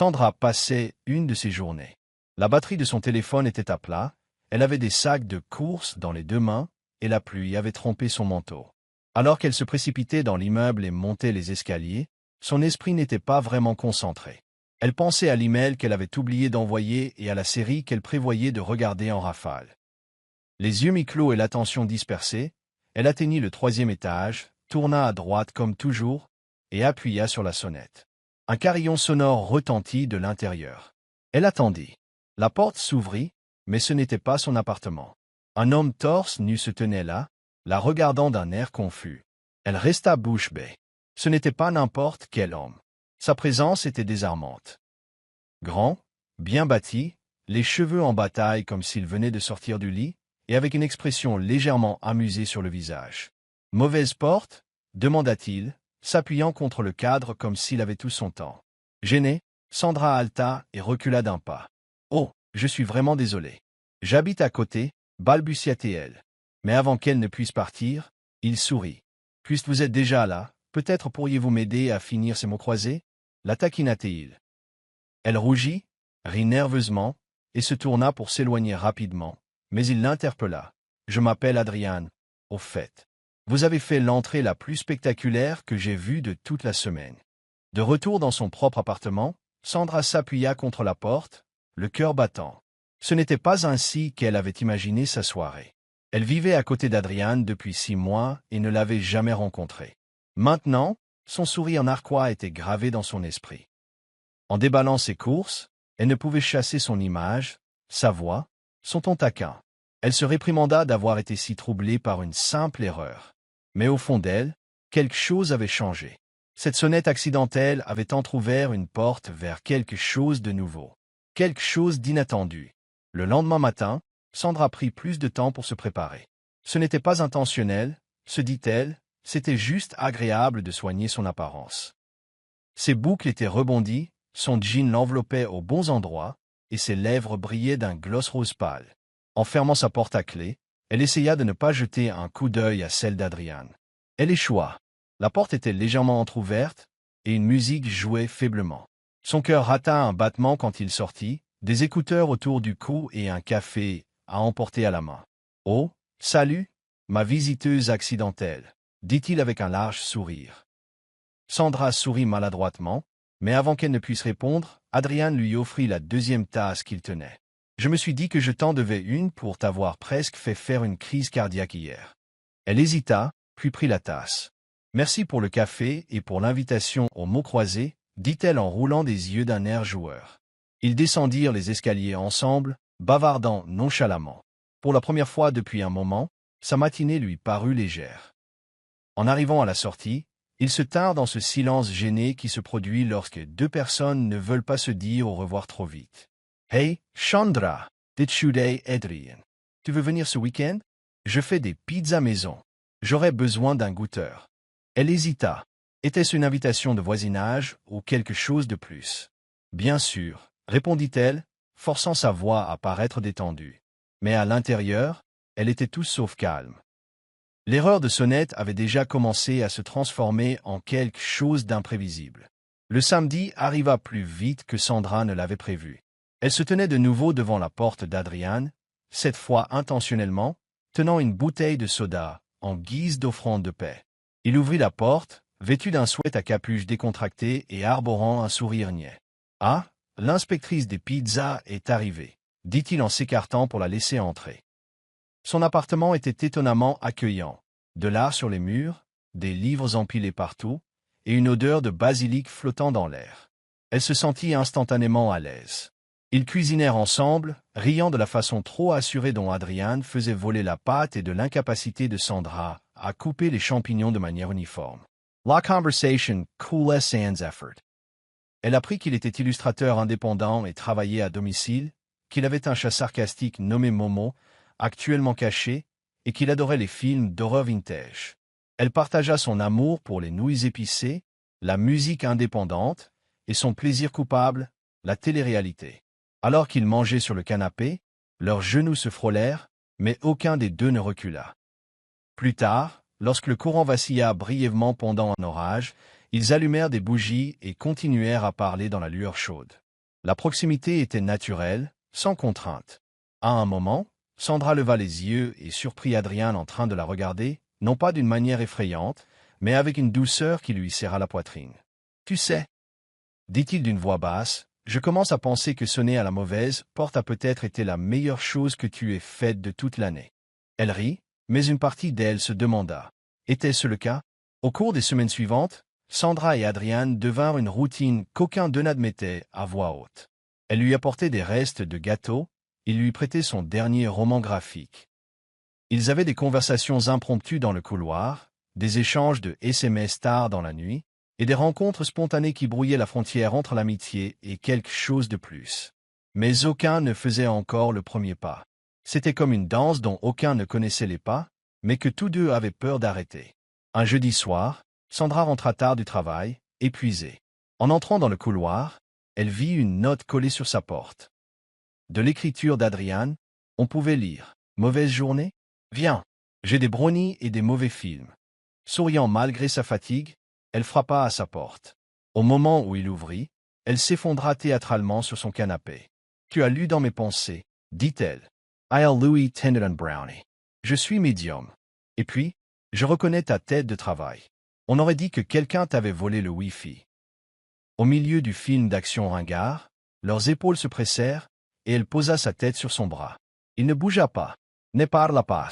Sandra passait une de ses journées. La batterie de son téléphone était à plat, elle avait des sacs de course dans les 2 mains, et la pluie avait trempé son manteau. Alors qu'elle se précipitait dans l'immeuble et montait les escaliers, son esprit n'était pas vraiment concentré. Elle pensait à l'email qu'elle avait oublié d'envoyer et à la série qu'elle prévoyait de regarder en rafale. Les yeux mi-clos et l'attention dispersée, elle atteignit le 3e étage, tourna à droite comme toujours, et appuya sur la sonnette. Un carillon sonore retentit de l'intérieur. Elle attendit. La porte s'ouvrit, mais ce n'était pas son appartement. Un homme torse nu se tenait là, la regardant d'un air confus. Elle resta bouche bée. Ce n'était pas n'importe quel homme. Sa présence était désarmante. Grand, bien bâti, les cheveux en bataille comme s'il venait de sortir du lit, et avec une expression légèrement amusée sur le visage. « Mauvaise porte ?» demanda-t-il, s'appuyant contre le cadre comme s'il avait tout son temps. Gênée, Sandra halta et recula d'un pas. « Oh, je suis vraiment désolé. J'habite à côté, » balbutia-t-elle. Mais avant qu'elle ne puisse partir, il sourit. « Puisque vous êtes déjà là, peut-être pourriez-vous m'aider à finir ces mots croisés ?» la taquina-t-il. Elle rougit, rit nerveusement, et se tourna pour s'éloigner rapidement, mais il l'interpella. « Je m'appelle Adrian. Au fait, vous avez fait l'entrée la plus spectaculaire que j'ai vue de toute la semaine. » De retour dans son propre appartement, Sandra s'appuya contre la porte, le cœur battant. Ce n'était pas ainsi qu'elle avait imaginé sa soirée. Elle vivait à côté d'Adrian depuis 6 mois et ne l'avait jamais rencontré. Maintenant, son sourire narquois était gravé dans son esprit. En déballant ses courses, elle ne pouvait chasser son image, sa voix, son ton taquin. Elle se réprimanda d'avoir été si troublée par une simple erreur. Mais au fond d'elle, quelque chose avait changé. Cette sonnette accidentelle avait entrouvert une porte vers quelque chose de nouveau, quelque chose d'inattendu. Le lendemain matin, Sandra prit plus de temps pour se préparer. Ce n'était pas intentionnel, se dit-elle, c'était juste agréable de soigner son apparence. Ses boucles étaient rebondies, son jean l'enveloppait aux bons endroits, et ses lèvres brillaient d'un gloss rose pâle. En fermant sa porte à clé, elle essaya de ne pas jeter un coup d'œil à celle d'Adrian. Elle échoua. La porte était légèrement entr'ouverte, et une musique jouait faiblement. Son cœur rata un battement quand il sortit, des écouteurs autour du cou et un café à emporter à la main. « Oh, salut, ma visiteuse accidentelle », dit-il avec un large sourire. Sandra sourit maladroitement, mais avant qu'elle ne puisse répondre, Adrian lui offrit la 2e tasse qu'il tenait. « Je me suis dit que je t'en devais une pour t'avoir presque fait faire une crise cardiaque hier. » Elle hésita, puis prit la tasse. « Merci pour le café et pour l'invitation aux mots croisés, » dit-elle en roulant des yeux d'un air joueur. Ils descendirent les escaliers ensemble, bavardant nonchalamment. Pour la première fois depuis un moment, sa matinée lui parut légère. En arrivant à la sortie, ils se tinrent dans ce silence gêné qui se produit lorsque 2 personnes ne veulent pas se dire au revoir trop vite. « Hey, Chandra, dit Adrian. Tu veux venir ce week-end? Je fais des pizzas maison. J'aurais besoin d'un goûteur. » Elle hésita. Était-ce une invitation de voisinage ou quelque chose de plus? « Bien sûr, » répondit-elle, forçant sa voix à paraître détendue. Mais à l'intérieur, elle était tout sauf calme. L'erreur de sonnette avait déjà commencé à se transformer en quelque chose d'imprévisible. Le samedi arriva plus vite que Sandra ne l'avait prévu. Elle se tenait de nouveau devant la porte d'Adrian, cette fois intentionnellement, tenant une bouteille de soda, en guise d'offrande de paix. Il ouvrit la porte, vêtu d'un sweat à capuche décontractée et arborant un sourire niais. « Ah, l'inspectrice des pizzas est arrivée, » dit-il en s'écartant pour la laisser entrer. Son appartement était étonnamment accueillant. De l'art sur les murs, des livres empilés partout, et une odeur de basilic flottant dans l'air. Elle se sentit instantanément à l'aise. Ils cuisinèrent ensemble, riant de la façon trop assurée dont Adrian faisait voler la pâte et de l'incapacité de Sandra à couper les champignons de manière uniforme. La conversation coulait sans effort. Elle apprit qu'il était illustrateur indépendant et travaillait à domicile, qu'il avait un chat sarcastique nommé Momo, actuellement caché, et qu'il adorait les films d'horreur vintage. Elle partagea son amour pour les nouilles épicées, la musique indépendante, et son plaisir coupable, la télé-réalité. Alors qu'ils mangeaient sur le canapé, leurs genoux se frôlèrent, mais aucun des deux ne recula. Plus tard, lorsque le courant vacilla brièvement pendant un orage, ils allumèrent des bougies et continuèrent à parler dans la lueur chaude. La proximité était naturelle, sans contrainte. À un moment, Sandra leva les yeux et surprit Adrian en train de la regarder, non pas d'une manière effrayante, mais avec une douceur qui lui serra la poitrine. « Tu sais, » dit-il d'une voix basse, « je commence à penser que sonner à la mauvaise porte a peut-être été la meilleure chose que tu aies faite de toute l'année. » Elle rit, mais une partie d'elle se demanda. Était-ce le cas? Au cours des semaines suivantes, Sandra et Adrian devinrent une routine qu'aucun d'eux n'admettait à voix haute. Elle lui apportait des restes de gâteaux, il lui prêtait son dernier roman graphique. Ils avaient des conversations impromptues dans le couloir, des échanges de SMS tard dans la nuit, et des rencontres spontanées qui brouillaient la frontière entre l'amitié et quelque chose de plus. Mais aucun ne faisait encore le premier pas. C'était comme une danse dont aucun ne connaissait les pas, mais que tous deux avaient peur d'arrêter. Un jeudi soir, Sandra rentra tard du travail, épuisée. En entrant dans le couloir, elle vit une note collée sur sa porte. De l'écriture d'Adrian, on pouvait lire « Mauvaise journée? Viens, j'ai des brownies et des mauvais films. » Souriant malgré sa fatigue, elle frappa à sa porte. Au moment où il ouvrit, elle s'effondra théâtralement sur son canapé. « Tu as lu dans mes pensées, » dit-elle. « I'll Louis Tenderton Brownie. Je suis médium. Et puis, je reconnais ta tête de travail. On aurait dit que quelqu'un t'avait volé le Wi-Fi. » Au milieu du film d'action ringard, leurs épaules se pressèrent, et elle posa sa tête sur son bras. Il ne bougea pas. Ne parla pas.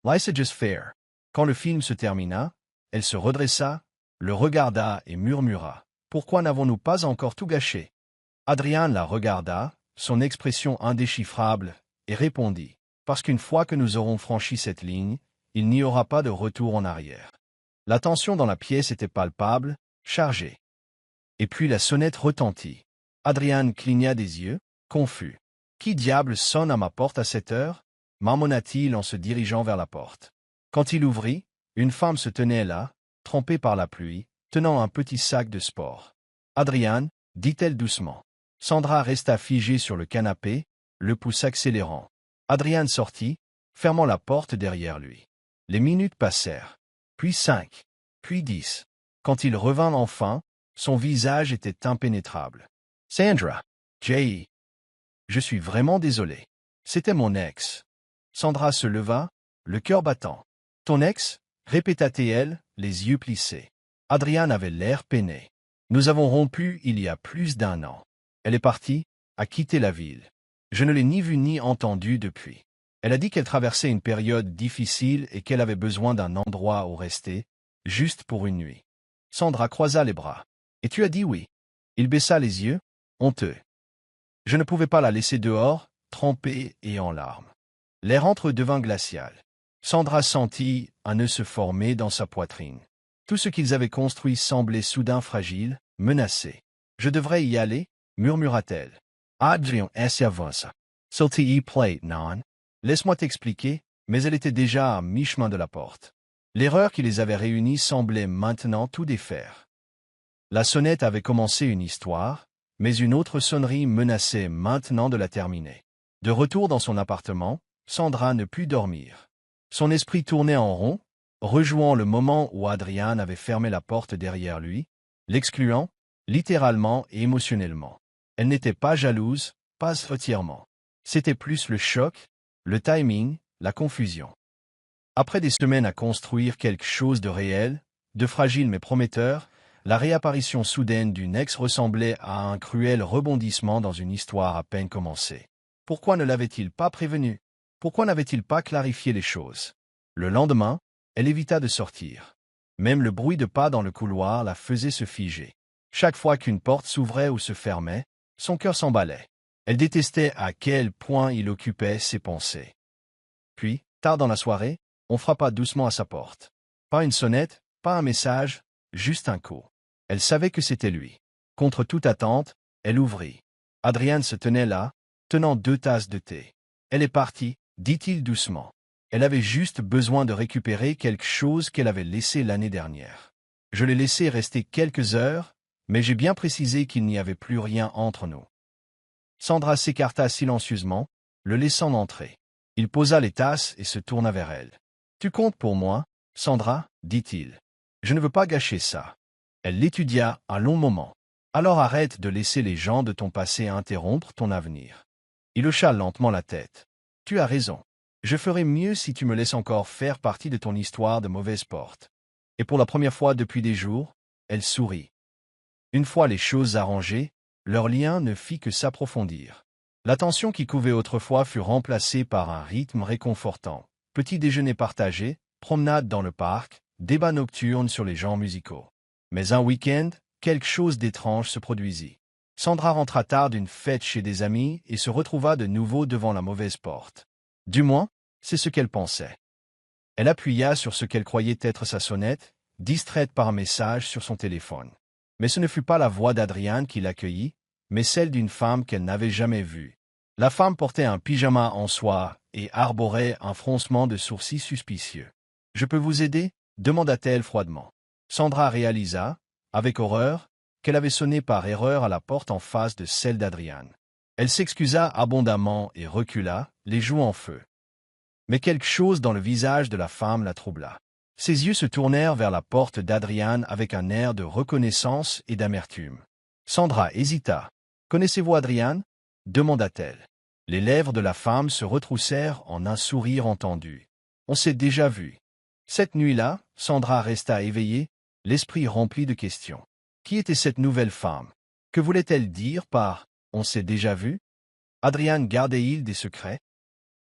Life's just fair. Quand le film se termina, elle se redressa, le regarda et murmura. Pourquoi n'avons-nous pas encore tout gâché? Adrian la regarda, son expression indéchiffrable, et répondit. Parce qu'une fois que nous aurons franchi cette ligne, il n'y aura pas de retour en arrière. La tension dans la pièce était palpable, chargée. Et puis la sonnette retentit. Adrian cligna des yeux, confus. Qui diable sonne à ma porte à cette heure? Marmonna-t-il en se dirigeant vers la porte. Quand il ouvrit, une femme se tenait là, trempée par la pluie, tenant un petit sac de sport. Adrian, dit-elle doucement. Sandra resta figée sur le canapé, le pouce accélérant. Adrian sortit, fermant la porte derrière lui. Les minutes passèrent. Puis 5. Puis 10. Quand il revint enfin, son visage était impénétrable. Sandra. J. Je suis vraiment désolé. C'était mon ex. Sandra se leva, le cœur battant. Ton ex? Répéta-t-elle, les yeux plissés. Adrian avait l'air peiné. Nous avons rompu il y a plus d'1 an. Elle est partie, a quitté la ville. Je ne l'ai ni vue ni entendue depuis. Elle a dit qu'elle traversait une période difficile et qu'elle avait besoin d'un endroit où rester, juste pour une nuit. Sandra croisa les bras. Et tu as dit oui. Il baissa les yeux, honteux. Je ne pouvais pas la laisser dehors, trempée et en larmes. L'air entre eux devint glacial. Sandra sentit un nœud se former dans sa poitrine. Tout ce qu'ils avaient construit semblait soudain fragile, menacé. Je devrais y aller, murmura-t-elle. Adrian avance. S'il te plaît, non. Laisse-moi t'expliquer, mais elle était déjà à mi-chemin de la porte. L'erreur qui les avait réunis semblait maintenant tout défaire. La sonnette avait commencé une histoire, mais une autre sonnerie menaçait maintenant de la terminer. De retour dans son appartement, Sandra ne put dormir. Son esprit tournait en rond, rejouant le moment où Adrian avait fermé la porte derrière lui, l'excluant, littéralement et émotionnellement. Elle n'était pas jalouse, pas entièrement. C'était plus le choc, le timing, la confusion. Après des semaines à construire quelque chose de réel, de fragile mais prometteur, la réapparition soudaine d'une ex ressemblait à un cruel rebondissement dans une histoire à peine commencée. Pourquoi ne l'avait-il pas prévenu? Pourquoi n'avait-il pas clarifié les choses? Le lendemain, elle évita de sortir. Même le bruit de pas dans le couloir la faisait se figer. Chaque fois qu'une porte s'ouvrait ou se fermait, son cœur s'emballait. Elle détestait à quel point il occupait ses pensées. Puis, tard dans la soirée, on frappa doucement à sa porte. Pas une sonnette, pas un message, juste un coup. Elle savait que c'était lui. Contre toute attente, elle ouvrit. Adrian se tenait là, tenant 2 tasses de thé. Elle est partie, dit-il doucement. Elle avait juste besoin de récupérer quelque chose qu'elle avait laissé l'année dernière. Je l'ai laissé rester quelques heures, mais j'ai bien précisé qu'il n'y avait plus rien entre nous. Sandra s'écarta silencieusement, le laissant entrer. Il posa les tasses et se tourna vers elle. « Tu comptes pour moi, Sandra ?» dit-il. « Je ne veux pas gâcher ça. » Elle l'étudia un long moment. Alors arrête de laisser les gens de ton passé interrompre ton avenir. Il hocha lentement la tête. Tu as raison. Je ferai mieux si tu me laisses encore faire partie de ton histoire de mauvaise porte. Et pour la première fois depuis des jours, elle sourit. Une fois les choses arrangées, leur lien ne fit que s'approfondir. La tension qui couvait autrefois fut remplacée par un rythme réconfortant. Petit déjeuner partagé, promenade dans le parc, débat nocturne sur les genres musicaux. Mais un week-end, quelque chose d'étrange se produisit. Sandra rentra tard d'une fête chez des amis et se retrouva de nouveau devant la mauvaise porte. Du moins, c'est ce qu'elle pensait. Elle appuya sur ce qu'elle croyait être sa sonnette, distraite par un message sur son téléphone. Mais ce ne fut pas la voix d'Adriane qui l'accueillit, mais celle d'une femme qu'elle n'avait jamais vue. La femme portait un pyjama en soie et arborait un froncement de sourcils suspicieux. « Je peux vous aider » demanda-t-elle froidement. Sandra réalisa, avec horreur, qu'elle avait sonné par erreur à la porte en face de celle d'Adriane. Elle s'excusa abondamment et recula, les joues en feu. Mais quelque chose dans le visage de la femme la troubla. Ses yeux se tournèrent vers la porte d'Adriane avec un air de reconnaissance et d'amertume. Sandra hésita. « Connaissez-vous Adriane » demanda-t-elle. Les lèvres de la femme se retroussèrent en un sourire entendu. « On s'est déjà vu. » Cette nuit-là, Sandra resta éveillée, l'esprit rempli de questions. Qui était cette nouvelle femme? Que voulait-elle dire par « on s'est déjà vu » Adriane gardait-il des secrets?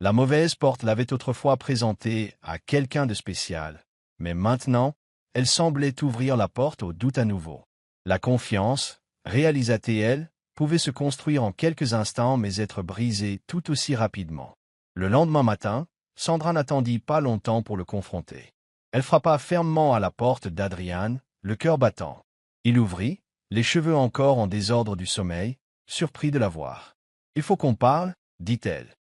La mauvaise porte l'avait autrefois présentée à quelqu'un de spécial, mais maintenant, elle semblait ouvrir la porte au doute à nouveau. La confiance, réalisa-t-elle, pouvait se construire en quelques instants mais être brisée tout aussi rapidement. Le lendemain matin, Sandra n'attendit pas longtemps pour le confronter. Elle frappa fermement à la porte d'Adriane, le cœur battant. Il ouvrit, les cheveux encore en désordre du sommeil, surpris de la voir. « Il faut qu'on parle » dit-elle.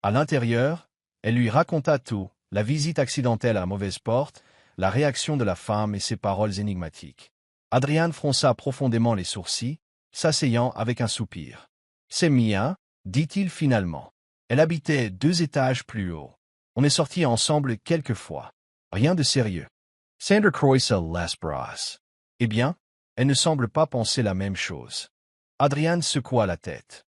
À l'intérieur, elle lui raconta tout, la visite accidentelle à la mauvaise porte, la réaction de la femme et ses paroles énigmatiques. Adriane fronça profondément les sourcils, s'asseyant avec un soupir. « C'est Mia » dit-il finalement. Elle habitait 2 étages plus haut. On est sortis ensemble quelques fois. Rien de sérieux. Sander croisa las bras. Eh bien, elle ne semble pas penser la même chose. Adriane secoua la tête.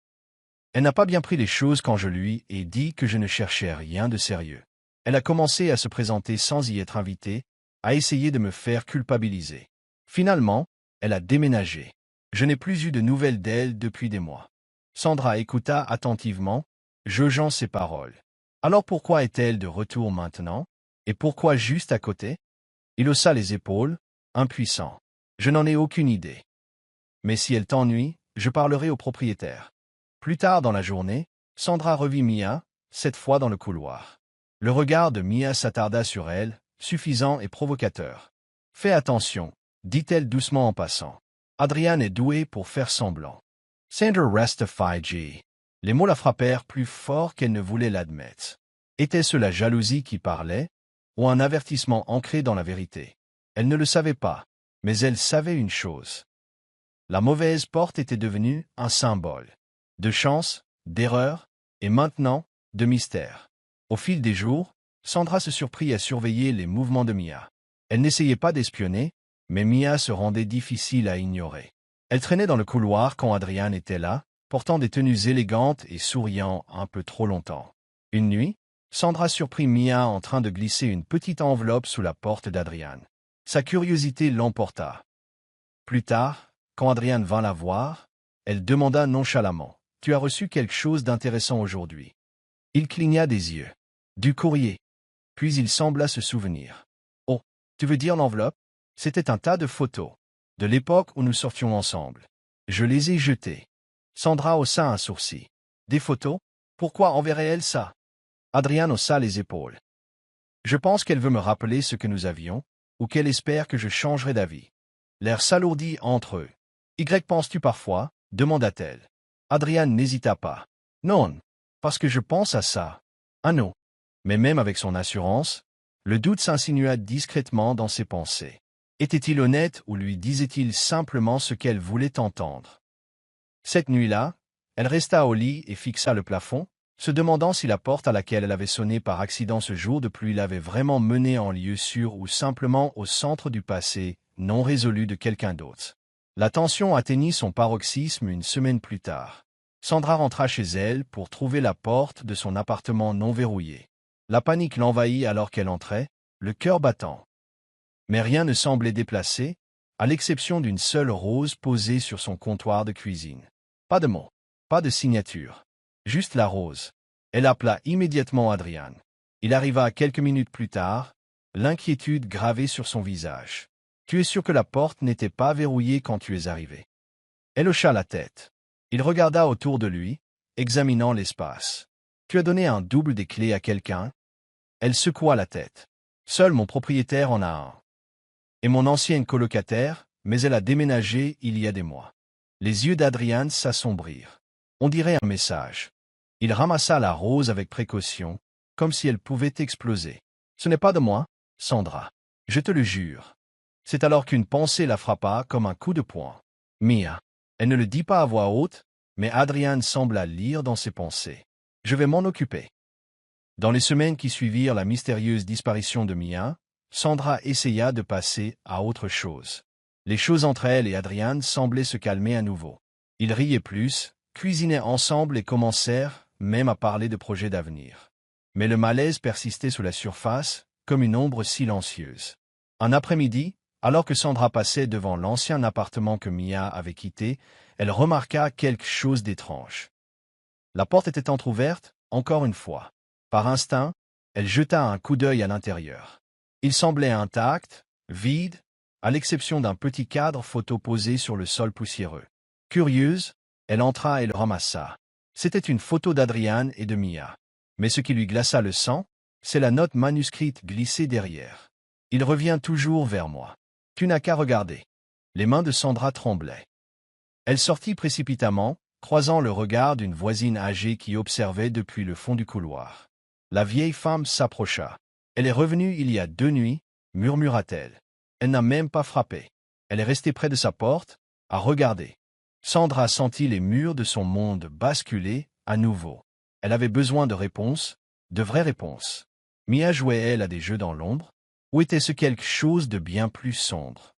Elle n'a pas bien pris les choses quand je lui ai dit que je ne cherchais rien de sérieux. Elle a commencé à se présenter sans y être invitée, à essayer de me faire culpabiliser. Finalement, elle a déménagé. Je n'ai plus eu de nouvelles d'elle depuis des mois. Sandra écouta attentivement, jaugeant ses paroles. Alors pourquoi est-elle de retour maintenant? Et pourquoi juste à côté? Il haussa les épaules, impuissant. Je n'en ai aucune idée. Mais si elle t'ennuie, je parlerai au propriétaire. Plus tard dans la journée, Sandra revit Mia, cette fois dans le couloir. Le regard de Mia s'attarda sur elle, suffisant et provocateur. « Fais attention, » dit-elle doucement en passant. Adriane est douée pour faire semblant. Sander resta figé. Les mots la frappèrent plus fort qu'elle ne voulait l'admettre. Était-ce la jalousie qui parlait, ou un avertissement ancré dans la vérité? Elle ne le savait pas, mais elle savait une chose. La mauvaise porte était devenue un symbole. De chance, d'erreur, et maintenant, de mystère. Au fil des jours, Sandra se surprit à surveiller les mouvements de Mia. Elle n'essayait pas d'espionner, mais Mia se rendait difficile à ignorer. Elle traînait dans le couloir quand Adriane était là, portant des tenues élégantes et souriant un peu trop longtemps. Une nuit, Sandra surprit Mia en train de glisser une petite enveloppe sous la porte d'Adriane. Sa curiosité l'emporta. Plus tard, quand Adriane vint la voir, elle demanda nonchalamment. « Tu as reçu quelque chose d'intéressant aujourd'hui ?» Il cligna des yeux. « Du courrier. » Puis il sembla se souvenir. « Oh, tu veux dire l'enveloppe? C'était un tas de photos. De l'époque où nous sortions ensemble. Je les ai jetées. » Sandra haussa un sourcil. « Des photos? Pourquoi enverrait-elle ça ?» Adriane haussa les épaules. « Je pense qu'elle veut me rappeler ce que nous avions, ou qu'elle espère que je changerai d'avis. » L'air s'alourdit entre eux. « Y penses-tu parfois ?» demanda-t-elle. Adriane n'hésita pas. « Non, parce que je pense à ça. » Ah non. Mais même avec son assurance, le doute s'insinua discrètement dans ses pensées. Était-il honnête ou lui disait-il simplement ce qu'elle voulait entendre? Cette nuit-là, elle resta au lit et fixa le plafond, se demandant si la porte à laquelle elle avait sonné par accident ce jour de pluie l'avait vraiment menée en lieu sûr ou simplement au centre du passé, non résolu de quelqu'un d'autre. La tension atteignit son paroxysme une semaine plus tard. Sandra rentra chez elle pour trouver la porte de son appartement non verrouillée. La panique l'envahit alors qu'elle entrait, le cœur battant. Mais rien ne semblait déplacé, à l'exception d'une seule rose posée sur son comptoir de cuisine. Pas de mots, pas de signature. Juste la rose. Elle appela immédiatement Adrian. Il arriva quelques minutes plus tard, l'inquiétude gravée sur son visage. « Tu es sûr que la porte n'était pas verrouillée quand tu es arrivé ?» Elle hocha la tête. Il regarda autour de lui, examinant l'espace. « Tu as donné un double des clés à quelqu'un ?» Elle secoua la tête. « Seul mon propriétaire en a un. Et mon ancienne colocataire, mais elle a déménagé il y a des mois. » Les yeux d'Adrian s'assombrirent. On dirait un message. Il ramassa la rose avec précaution, comme si elle pouvait exploser. « Ce n'est pas de moi, Sandra. Je te le jure. » C'est alors qu'une pensée la frappa comme un coup de poing. « Mia. » Elle ne le dit pas à voix haute, mais Adrian sembla lire dans ses pensées. « Je vais m'en occuper. » Dans les semaines qui suivirent la mystérieuse disparition de Mia, Sandra essaya de passer à autre chose. Les choses entre elle et Adrian semblaient se calmer à nouveau. Ils riaient plus, cuisinaient ensemble et commencèrent même à parler de projets d'avenir. Mais le malaise persistait sous la surface, comme une ombre silencieuse. Un après-midi, alors que Sandra passait devant l'ancien appartement que Mia avait quitté, elle remarqua quelque chose d'étrange. La porte était entr'ouverte, encore une fois. Par instinct, elle jeta un coup d'œil à l'intérieur. Il semblait intact, vide, à l'exception d'un petit cadre photo posé sur le sol poussiéreux. Curieuse, elle entra et le ramassa. C'était une photo d'Adrian et de Mia. Mais ce qui lui glaça le sang, c'est la note manuscrite glissée derrière. « Il revient toujours vers moi. Tu n'as qu'à regarder. » Les mains de Sandra tremblaient. Elle sortit précipitamment, croisant le regard d'une voisine âgée qui observait depuis le fond du couloir. La vieille femme s'approcha. « Elle est revenue il y a 2 nuits, » murmura-t-elle. Elle n'a même pas frappé. Elle est restée près de sa porte, à regarder. Sandra sentit les murs de son monde basculer à nouveau. Elle avait besoin de réponses, de vraies réponses. Mia jouait-elle à des jeux dans l'ombre, ou était-ce quelque chose de bien plus sombre?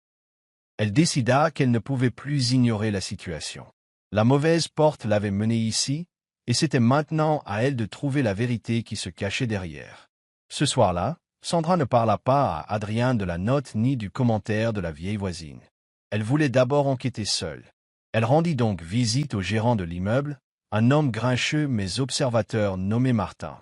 Elle décida qu'elle ne pouvait plus ignorer la situation. La mauvaise porte l'avait menée ici, et c'était maintenant à elle de trouver la vérité qui se cachait derrière. Ce soir-là, Sandra ne parla pas à Adrian de la note ni du commentaire de la vieille voisine. Elle voulait d'abord enquêter seule. Elle rendit donc visite au gérant de l'immeuble, un homme grincheux mais observateur nommé Martin.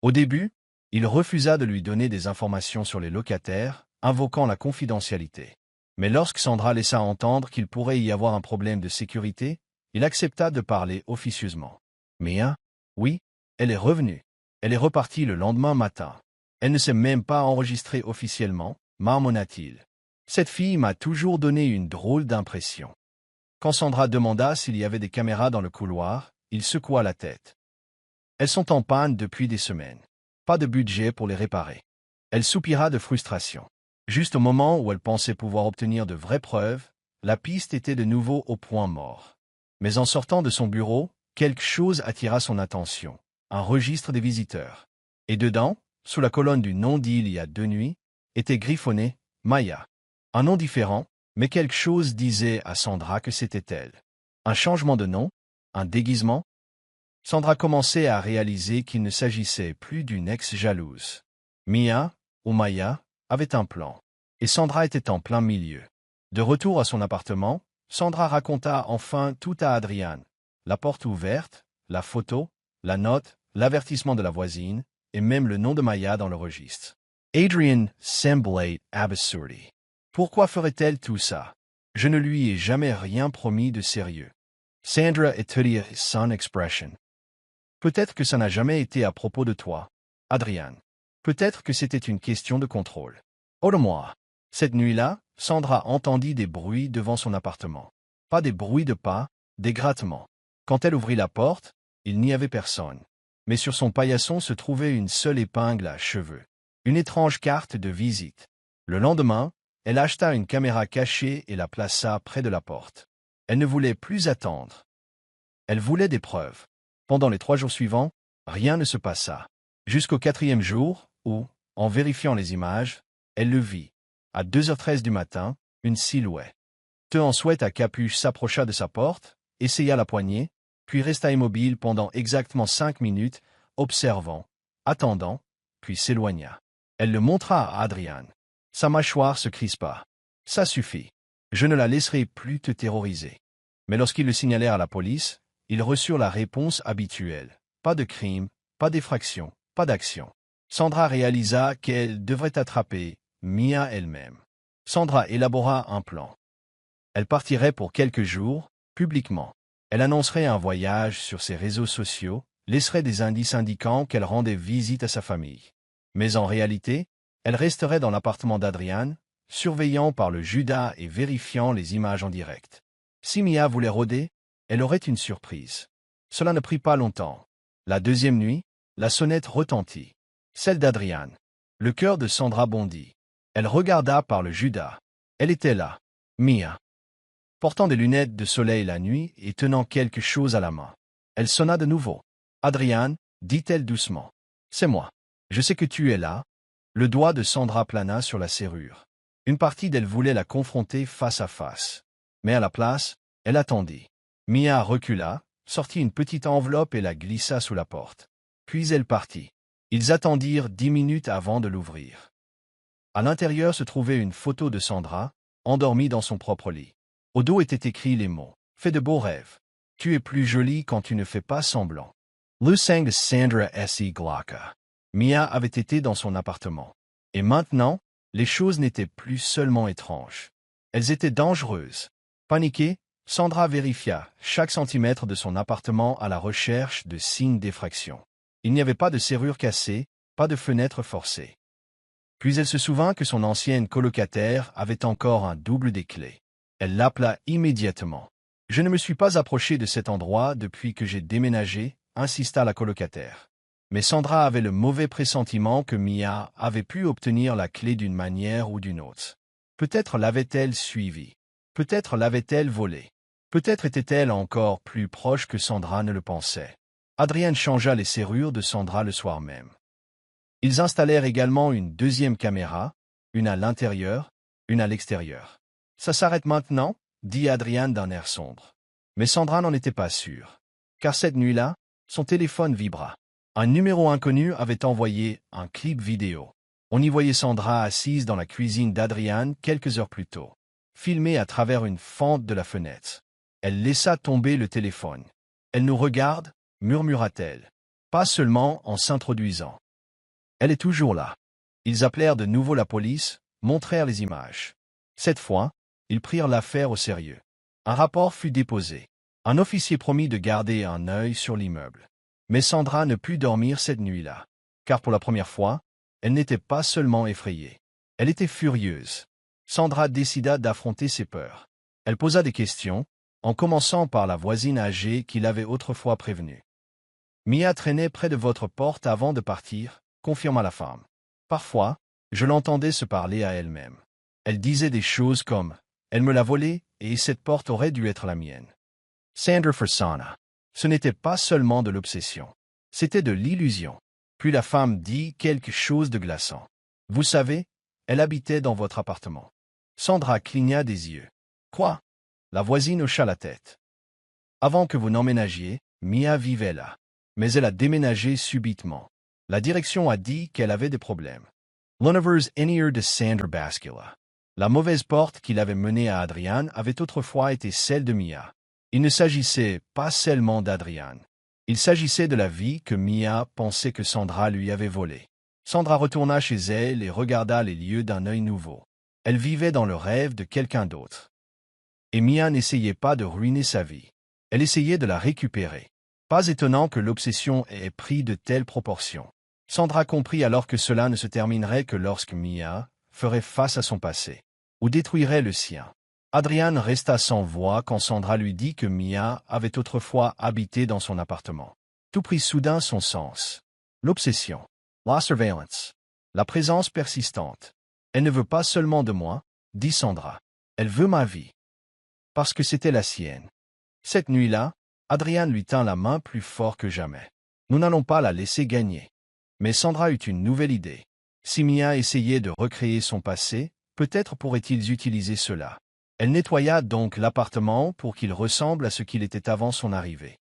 Au début, il refusa de lui donner des informations sur les locataires, invoquant la confidentialité. Mais lorsque Sandra laissa entendre qu'il pourrait y avoir un problème de sécurité, il accepta de parler officieusement. « Mia? Oui, elle est revenue. Elle est repartie le lendemain matin. Elle ne s'est même pas enregistrée officiellement, marmonna-t-il. Cette fille m'a toujours donné une drôle d'impression. » Quand Sandra demanda s'il y avait des caméras dans le couloir, il secoua la tête. « Elles sont en panne depuis des semaines. Pas de budget pour les réparer. » Elle soupira de frustration. Juste au moment où elle pensait pouvoir obtenir de vraies preuves, la piste était de nouveau au point mort. Mais en sortant de son bureau, quelque chose attira son attention. Un registre des visiteurs. Et dedans, sous la colonne du nom d'il y a 2 nuits, était griffonné « Maya ». Un nom différent, mais quelque chose disait à Sandra que c'était elle. Un changement de nom? Un déguisement? Sandra commençait à réaliser qu'il ne s'agissait plus d'une ex-jalouse. Mia, ou Maya, avait un plan. Et Sandra était en plein milieu. De retour à son appartement, Sandra raconta enfin tout à Adrian. La porte ouverte, la photo, la note, l'avertissement de la voisine, et même le nom de Maya dans le registre. Adrian semblait absurde. Pourquoi ferait-elle tout ça? Je ne lui ai jamais rien promis de sérieux. Sandra étudia son expression. Peut-être que ça n'a jamais été à propos de toi, Adrian. Peut-être que c'était une question de contrôle. Oh de moi! Cette nuit-là, Sandra entendit des bruits devant son appartement. Pas des bruits de pas, des grattements. Quand elle ouvrit la porte, il n'y avait personne. Mais sur son paillasson se trouvait une seule épingle à cheveux. Une étrange carte de visite. Le lendemain, elle acheta une caméra cachée et la plaça près de la porte. Elle ne voulait plus attendre. Elle voulait des preuves. Pendant les 3 jours suivants, rien ne se passa. Jusqu'au 4e jour, où, en vérifiant les images, elle le vit. À 2h13 du matin, une silhouette. En souhait à capuche s'approcha de sa porte, essaya la poignée, puis resta immobile pendant exactement 5 minutes, observant, attendant, puis s'éloigna. Elle le montra à Adrian. Sa mâchoire se crispa. Ça suffit. Je ne la laisserai plus te terroriser. Mais lorsqu'ils le signalèrent à la police, ils reçurent la réponse habituelle. Pas de crime, pas d'effraction, pas d'action. Sandra réalisa qu'elle devrait attraper Mia elle-même. Sandra élabora un plan. Elle partirait pour quelques jours, publiquement. Elle annoncerait un voyage sur ses réseaux sociaux, laisserait des indices indiquant qu'elle rendait visite à sa famille. Mais en réalité, elle resterait dans l'appartement d'Adrian, surveillant par le Judas et vérifiant les images en direct. Si Mia voulait rôder, elle aurait une surprise. Cela ne prit pas longtemps. La deuxième nuit, la sonnette retentit. Celle d'Adrian. Le cœur de Sandra bondit. Elle regarda par le Judas. Elle était là. Mia. Portant des lunettes de soleil la nuit et tenant quelque chose à la main. Elle sonna de nouveau. Adrian, dit-elle doucement. C'est moi. Je sais que tu es là. Le doigt de Sandra plana sur la serrure. Une partie d'elle voulait la confronter face à face. Mais à la place, elle attendit. Mia recula, sortit une petite enveloppe et la glissa sous la porte. Puis elle partit. Ils attendirent 10 minutes avant de l'ouvrir. À l'intérieur se trouvait une photo de Sandra, endormie dans son propre lit. Au dos étaient écrits les mots « Fais de beaux rêves. Tu es plus jolie quand tu ne fais pas semblant. » Le sang de Sandra S.E. Glocka. Mia avait été dans son appartement. Et maintenant, les choses n'étaient plus seulement étranges. Elles étaient dangereuses. Paniquée, Sandra vérifia chaque centimètre de son appartement à la recherche de signes d'effraction. Il n'y avait pas de serrure cassée, pas de fenêtre forcée. Puis elle se souvint que son ancienne colocataire avait encore un double des clés. Elle l'appela immédiatement. « Je ne me suis pas approché de cet endroit depuis que j'ai déménagé », insista la colocataire. Mais Sandra avait le mauvais pressentiment que Mia avait pu obtenir la clé d'une manière ou d'une autre. Peut-être l'avait-elle suivie. Peut-être l'avait-elle volée. Peut-être était-elle encore plus proche que Sandra ne le pensait. Adrian changea les serrures de Sandra le soir même. Ils installèrent également une deuxième caméra, une à l'intérieur, une à l'extérieur. « Ça s'arrête maintenant » dit Adrian d'un air sombre. Mais Sandra n'en était pas sûre. Car cette nuit-là, son téléphone vibra. Un numéro inconnu avait envoyé un clip vidéo. On y voyait Sandra assise dans la cuisine d'Adrian quelques heures plus tôt, filmée à travers une fente de la fenêtre. Elle laissa tomber le téléphone. « Elle nous regarde » murmura-t-elle, pas seulement en s'introduisant. Elle est toujours là. Ils appelèrent de nouveau la police, montrèrent les images. Cette fois, ils prirent l'affaire au sérieux. Un rapport fut déposé. Un officier promit de garder un œil sur l'immeuble. Mais Sandra ne put dormir cette nuit-là. Car pour la première fois, elle n'était pas seulement effrayée. Elle était furieuse. Sandra décida d'affronter ses peurs. Elle posa des questions, en commençant par la voisine âgée qui l'avait autrefois prévenue. « Mia traînait près de votre porte avant de partir », confirma la femme. Parfois, je l'entendais se parler à elle-même. Elle disait des choses comme « Elle me l'a volée et cette porte aurait dû être la mienne. » Sandra Farsana. Ce n'était pas seulement de l'obsession. C'était de l'illusion. Puis la femme dit quelque chose de glaçant. « Vous savez, elle habitait dans votre appartement. » Sandra cligna des yeux. « Quoi ?» La voisine hocha la tête. « Avant que vous n'emménagiez, Mia vivait là. Mais elle a déménagé subitement. La direction a dit qu'elle avait des problèmes. » L'univers intérieur de Sandra bascula. La mauvaise porte qui l'avait menée à Adrian avait autrefois été celle de Mia. Il ne s'agissait pas seulement d'Adrian. Il s'agissait de la vie que Mia pensait que Sandra lui avait volée. Sandra retourna chez elle et regarda les lieux d'un œil nouveau. Elle vivait dans le rêve de quelqu'un d'autre. Et Mia n'essayait pas de ruiner sa vie. Elle essayait de la récupérer. Pas étonnant que l'obsession ait pris de telles proportions. Sandra comprit alors que cela ne se terminerait que lorsque Mia ferait face à son passé, ou détruirait le sien. Adrian resta sans voix quand Sandra lui dit que Mia avait autrefois habité dans son appartement. Tout prit soudain son sens. L'obsession. La surveillance. La présence persistante. Elle ne veut pas seulement de moi, dit Sandra. Elle veut ma vie. Parce que c'était la sienne. Cette nuit-là, Adrian lui tint la main plus fort que jamais. Nous n'allons pas la laisser gagner. Mais Sandra eut une nouvelle idée. Si Mia essayait de recréer son passé, peut-être pourrait-ils utiliser cela. Elle nettoya donc l'appartement pour qu'il ressemble à ce qu'il était avant son arrivée.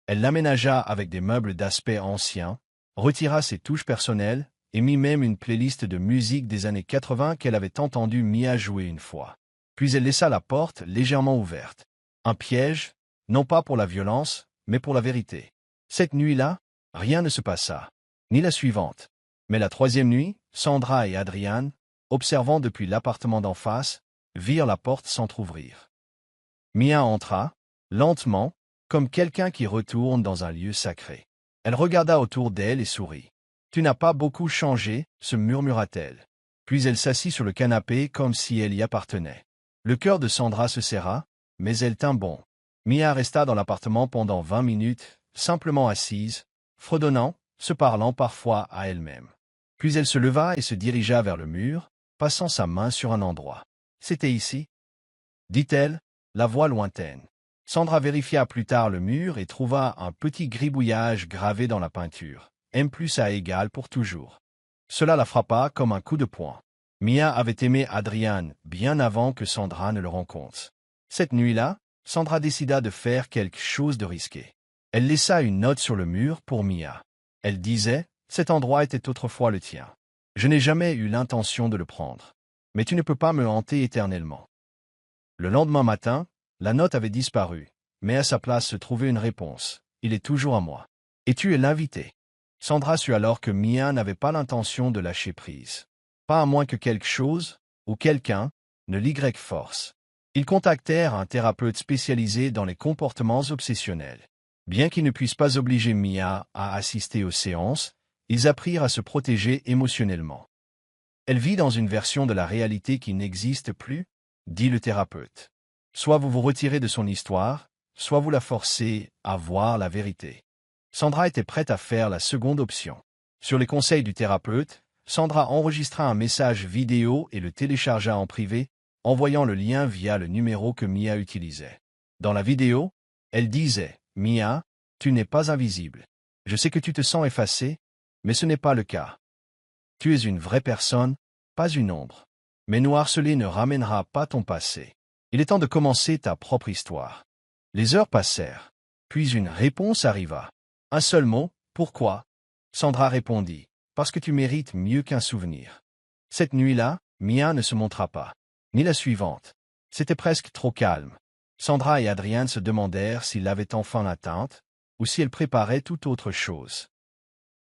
Elle l'aménagea avec des meubles d'aspect ancien, retira ses touches personnelles et mit même une playlist de musique des années 80 qu'elle avait entendu Mia jouer une fois. Puis elle laissa la porte légèrement ouverte. Un piège, non pas pour la violence, mais pour la vérité. Cette nuit-là, rien ne se passa, ni la suivante. Mais la troisième nuit, Sandra et Adrian, observant depuis l'appartement d'en face, virent la porte s'entr'ouvrir. Mia entra, lentement, comme quelqu'un qui retourne dans un lieu sacré. Elle regarda autour d'elle et sourit. « Tu n'as pas beaucoup changé » se murmura-t-elle. Puis elle s'assit sur le canapé comme si elle y appartenait. Le cœur de Sandra se serra, mais elle tint bon. Mia resta dans l'appartement pendant 20 minutes, simplement assise, fredonnant, se parlant parfois à elle-même. Puis elle se leva et se dirigea vers le mur, passant sa main sur un endroit. « C'était ici » dit-elle, la voix lointaine. Sandra vérifia plus tard le mur et trouva un petit gribouillage gravé dans la peinture. M plus A égale pour toujours. Cela la frappa comme un coup de poing. Mia avait aimé Adrian bien avant que Sandra ne le rencontre. Cette nuit-là, Sandra décida de faire quelque chose de risqué. Elle laissa une note sur le mur pour Mia. Elle disait, « Cet endroit était autrefois le tien. Je n'ai jamais eu l'intention de le prendre. Mais tu ne peux pas me hanter éternellement. » Le lendemain matin, la note avait disparu, mais à sa place se trouvait une réponse. « Il est toujours à moi. Et tu es l'invité. » Sandra sut alors que Mia n'avait pas l'intention de lâcher prise. Pas à moins que quelque chose, ou quelqu'un, ne l'y force. Ils contactèrent un thérapeute spécialisé dans les comportements obsessionnels. Bien qu'ils ne puissent pas obliger Mia à assister aux séances, ils apprirent à se protéger émotionnellement. Elle vit dans une version de la réalité qui n'existe plus, dit le thérapeute. Soit vous vous retirez de son histoire, soit vous la forcez à voir la vérité. Sandra était prête à faire la seconde option. Sur les conseils du thérapeute, Sandra enregistra un message vidéo et le téléchargea en privé, envoyant le lien via le numéro que Mia utilisait. Dans la vidéo, elle disait « Mia, tu n'es pas invisible. Je sais que tu te sens effacée, mais ce n'est pas le cas. Tu es une vraie personne, pas une ombre. Mais nous harceler ne ramènera pas ton passé. Il est temps de commencer ta propre histoire. » Les heures passèrent. Puis une réponse arriva. Un seul mot, « Pourquoi ?» Sandra répondit, « Parce que tu mérites mieux qu'un souvenir. » Cette nuit-là, Mia ne se montra pas. Ni la suivante. C'était presque trop calme. Sandra et Adrian se demandèrent s'il l'avait enfin atteinte, ou si elle préparait tout autre chose.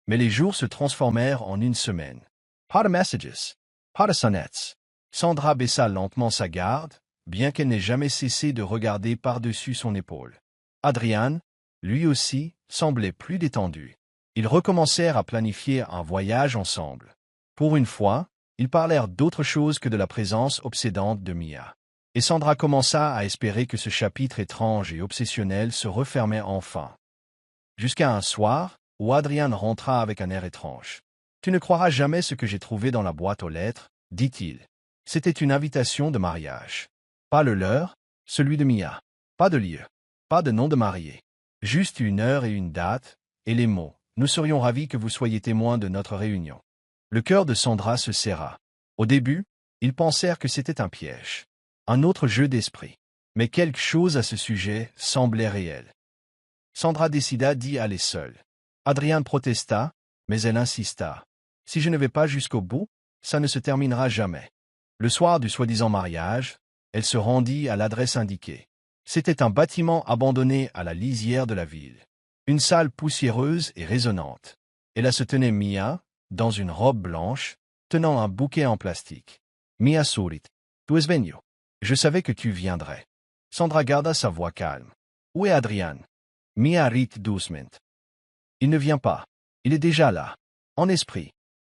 Mais les jours se transformèrent en une semaine. Pas de messages. Pas de sonnettes. Sandra baissa lentement sa garde, bien qu'elle n'ait jamais cessé de regarder par-dessus son épaule. Adrian, lui aussi, semblait plus détendu. Ils recommencèrent à planifier un voyage ensemble. Pour une fois, ils parlèrent d'autre chose que de la présence obsédante de Mia. Et Sandra commença à espérer que ce chapitre étrange et obsessionnel se refermait enfin. Jusqu'à un soir, où Adrian rentra avec un air étrange. « Tu ne croiras jamais ce que j'ai trouvé dans la boîte aux lettres, » dit-il. C'était une invitation de mariage. Pas le leur, celui de Mia. Pas de lieu. Pas de nom de marié. Juste une heure et une date, et les mots. Nous serions ravis que vous soyez témoins de notre réunion. Le cœur de Sandra se serra. Au début, ils pensèrent que c'était un piège. Un autre jeu d'esprit. Mais quelque chose à ce sujet semblait réel. Sandra décida d'y aller seule. Adrian protesta, mais elle insista. « Si je ne vais pas jusqu'au bout, ça ne se terminera jamais. » Le soir du soi-disant mariage, elle se rendit à l'adresse indiquée. C'était un bâtiment abandonné à la lisière de la ville. Une salle poussiéreuse et résonnante. Et là se tenait Mia, dans une robe blanche, tenant un bouquet en plastique. Mia sourit. « Tu es venu. Je savais que tu viendrais. » Sandra garda sa voix calme. « Où est Adrian ?» Mia rit doucement. « Il ne vient pas. Il est déjà là. En esprit. »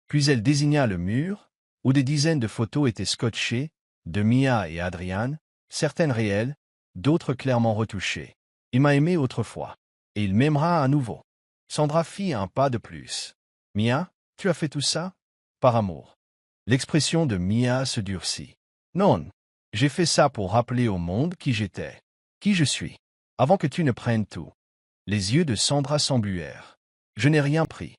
Puis elle désigna le mur, où des dizaines de photos étaient scotchées, de Mia et Adrian, certaines réelles, d'autres clairement retouchées. « Il m'a aimé autrefois. Et il m'aimera à nouveau. » Sandra fit un pas de plus. « Mia, tu as fait tout ça? Par amour. » L'expression de Mia se durcit. « Non. J'ai fait ça pour rappeler au monde qui j'étais. Qui je suis. Avant que tu ne prennes tout. » Les yeux de Sandra s'embuèrent. « Je n'ai rien pris.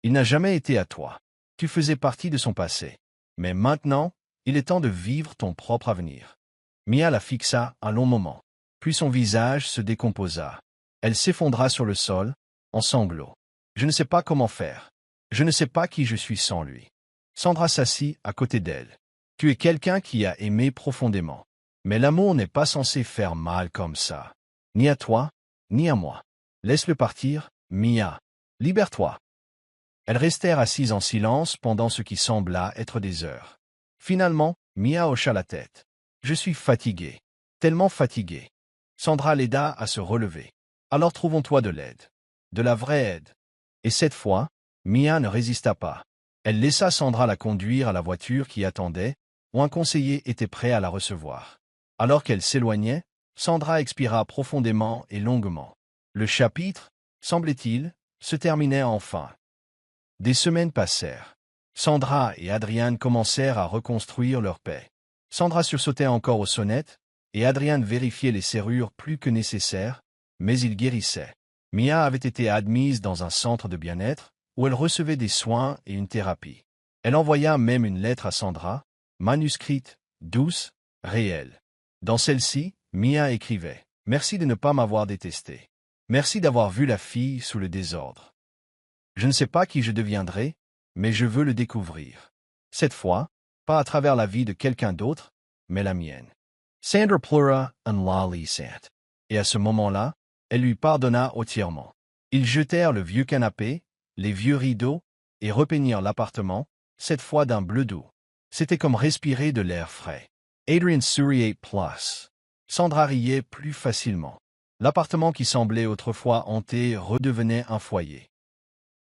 Il n'a jamais été à toi. Tu faisais partie de son passé. Mais maintenant, il est temps de vivre ton propre avenir. » Mia la fixa un long moment. Puis son visage se décomposa. Elle s'effondra sur le sol, en sanglots. Je ne sais pas comment faire. Je ne sais pas qui je suis sans lui. Sandra s'assit à côté d'elle. Tu es quelqu'un qui a aimé profondément. Mais l'amour n'est pas censé faire mal comme ça. Ni à toi, ni à moi. Laisse-le partir, Mia. Libère-toi. Elles restèrent assises en silence pendant ce qui sembla être des heures. Finalement, Mia hocha la tête. Je suis fatiguée. Tellement fatiguée. Sandra l'aida à se relever. Alors trouvons-toi de l'aide. De la vraie aide. Et cette fois, Mia ne résista pas. Elle laissa Sandra la conduire à la voiture qui attendait, où un conseiller était prêt à la recevoir. Alors qu'elle s'éloignait, Sandra expira profondément et longuement. Le chapitre, semblait-il, se terminait enfin. Des semaines passèrent. Sandra et Adrian commencèrent à reconstruire leur paix. Sandra sursautait encore aux sonnettes, et Adrian vérifiait les serrures plus que nécessaires, mais il guérissait. Mia avait été admise dans un centre de bien-être, où elle recevait des soins et une thérapie. Elle envoya même une lettre à Sandra, manuscrite, douce, réelle. Dans celle-ci, Mia écrivait « Merci de ne pas m'avoir détesté. Merci d'avoir vu la fille sous le désordre. Je ne sais pas qui je deviendrai, mais je veux le découvrir. Cette fois, pas à travers la vie de quelqu'un d'autre, mais la mienne. » Sandra pleura un lali sant. Et à ce moment-là, elle lui pardonna entièrement. Ils jetèrent le vieux canapé, les vieux rideaux, et repeignirent l'appartement, cette fois d'un bleu doux. C'était comme respirer de l'air frais. Adrian souriait plus. Sandra riait plus facilement. L'appartement qui semblait autrefois hanté redevenait un foyer.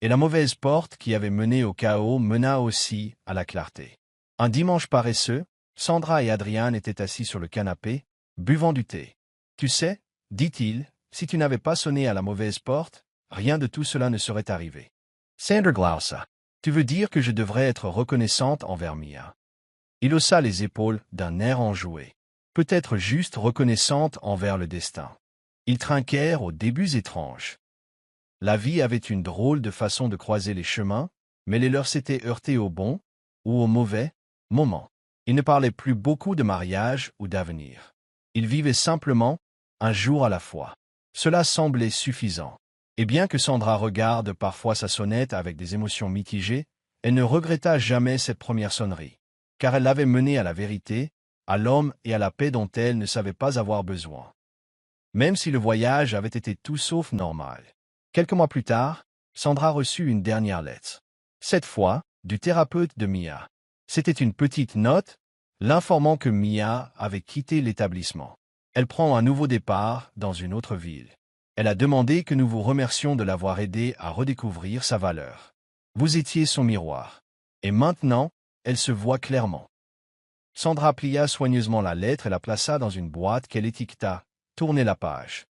Et la mauvaise porte qui avait mené au chaos mena aussi à la clarté. Un dimanche paresseux, Sandra et Adrian étaient assis sur le canapé, buvant du thé. « Tu sais, dit-il, si tu n'avais pas sonné à la mauvaise porte, rien de tout cela ne serait arrivé. » Sandra glausa. « Tu veux dire que je devrais être reconnaissante envers Mia. » Il haussa les épaules d'un air enjoué. Peut-être juste reconnaissante envers le destin. Ils trinquèrent aux débuts étranges. La vie avait une drôle de façon de croiser les chemins, mais les leurs s'étaient heurtés au bon, ou au mauvais, moment. Ils ne parlaient plus beaucoup de mariage ou d'avenir. Ils vivaient simplement, un jour à la fois. Cela semblait suffisant. Et bien que Sandra regarde parfois sa sonnette avec des émotions mitigées, elle ne regretta jamais cette première sonnerie, car elle l'avait menée à la vérité, à l'homme et à la paix dont elle ne savait pas avoir besoin. Même si le voyage avait été tout sauf normal. Quelques mois plus tard, Sandra reçut une dernière lettre. Cette fois, du thérapeute de Mia. C'était une petite note, l'informant que Mia avait quitté l'établissement. Elle prend un nouveau départ dans une autre ville. Elle a demandé que nous vous remercions de l'avoir aidé à redécouvrir sa valeur. Vous étiez son miroir. Et maintenant, elle se voit clairement. Sandra plia soigneusement la lettre et la plaça dans une boîte qu'elle étiqueta. Tournez la page.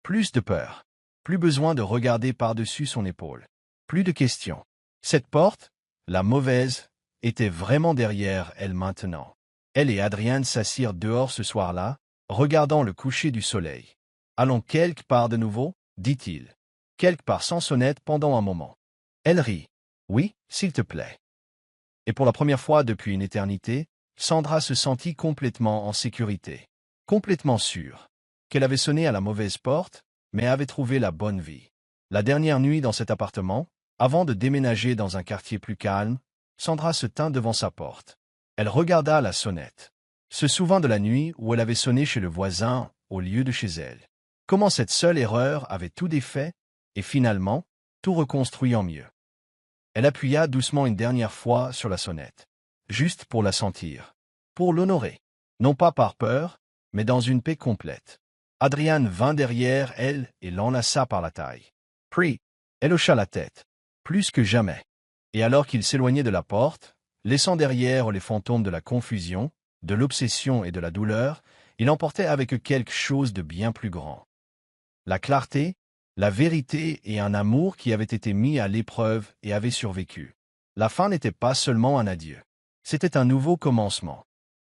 Plus de peur. Plus besoin de regarder par-dessus son épaule. Plus de questions. Cette porte, la mauvaise, était vraiment derrière elle maintenant. Elle et Adrian s'assirent dehors ce soir-là, regardant le coucher du soleil. « Allons quelque part de nouveau ?» dit-il. « Quelque part sans sonnette pendant un moment. » Elle rit. « Oui, s'il te plaît. » Et pour la première fois depuis une éternité, Sandra se sentit complètement en sécurité. Complètement sûre qu'elle avait sonné à la mauvaise porte, mais avait trouvé la bonne vie. La dernière nuit dans cet appartement, avant de déménager dans un quartier plus calme, Sandra se tint devant sa porte. Elle regarda la sonnette, se souvint de la nuit où elle avait sonné chez le voisin au lieu de chez elle. Comment cette seule erreur avait tout défait et finalement, tout reconstruit en mieux. Elle appuya doucement une dernière fois sur la sonnette, juste pour la sentir, pour l'honorer, non pas par peur, mais dans une paix complète. Adrian vint derrière elle et l'enlaça par la taille. Puis, elle hocha la tête, plus que jamais. Et alors qu'il s'éloignait de la porte, laissant derrière les fantômes de la confusion, de l'obsession et de la douleur, il emportait avec eux quelque chose de bien plus grand. La clarté, la vérité et un amour qui avaient été mis à l'épreuve et avaient survécu. La fin n'était pas seulement un adieu. C'était un nouveau commencement.